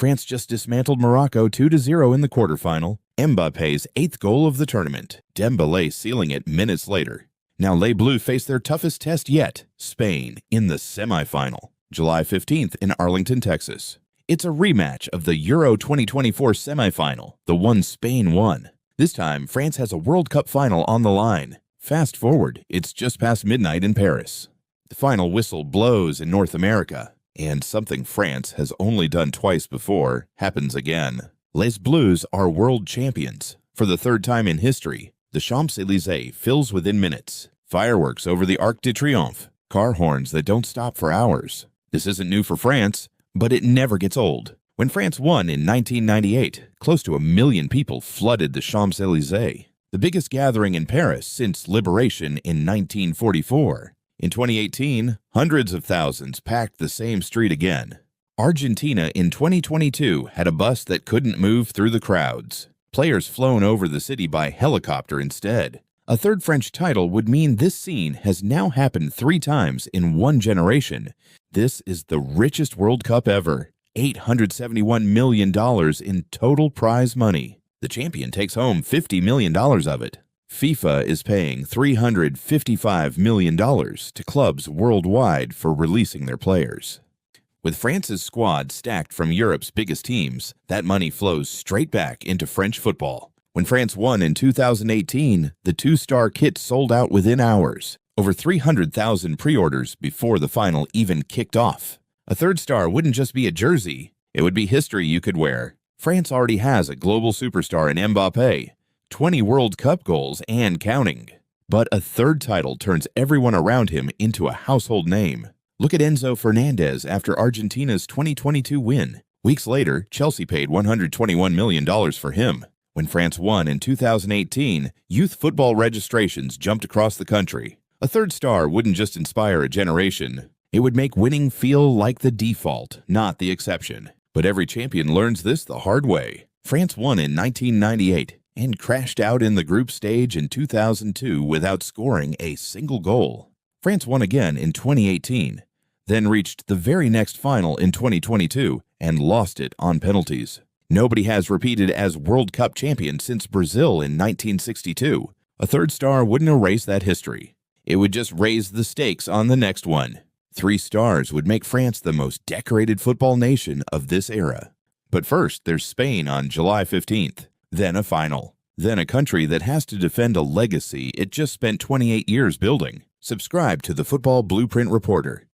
France just dismantled Morocco 2-0 in the quarterfinal. Mbappe's 8th goal of the tournament. Dembélé sealing it minutes later. Now Les Bleus face their toughest test yet, Spain, in the semifinal, July 15th in Arlington, Texas. It's a rematch of the Euro 2024 semifinal, the one Spain won. This time, France has a World Cup final on the line. Fast forward, it's just past midnight in Paris. The final whistle blows in North America, and something France has only done twice before happens again. Les Bleus are world champions. For the third time in history, the Champs-Élysées fills within minutes. Fireworks over the Arc de Triomphe, car horns that don't stop for hours. This isn't new for France, but it never gets old. When France won in 1998, close to 1 million people flooded the Champs-Élysées, the biggest gathering in Paris since liberation in 1944. In 2018, hundreds of thousands packed the same street again. Argentina in 2022 had a bus that couldn't move through the crowds. Players flown over the city by helicopter instead. A third French title would mean this scene has now happened 3 times in one generation. This is the richest World Cup ever. $871 million in total prize money. The champion takes home $50 million of it. FIFA is paying $355 million to clubs worldwide for releasing their players. With France's squad stacked from Europe's biggest teams, that money flows straight back into French football. When France won in 2018, the 2-star kit sold out within hours. Over 300,000 pre-orders before the final even kicked off. A third star wouldn't just be a jersey, it would be history you could wear. France already has a global superstar in Mbappé, 20 World Cup goals and counting. But a third title turns everyone around him into a household name. Look at Enzo Fernandez after Argentina's 2022 win. Weeks later, Chelsea paid $121 million for him. When France won in 2018, youth football registrations jumped across the country. A third star wouldn't just inspire a generation. It would make winning feel like the default, not the exception. But every champion learns this the hard way. France won in 1998 and crashed out in the group stage in 2002 without scoring a single goal. France won again in 2018, then reached the very next final in 2022 and lost it on penalties. Nobody has repeated as World Cup champion since Brazil in 1962. A third star wouldn't erase that history. It would just raise the stakes on the next one. 3 stars would make France the most decorated football nation of this era. But first, there's Spain on July 15th, then a final, then a country that has to defend a legacy it just spent 28 years building. Subscribe to the Football Blueprint Reporter.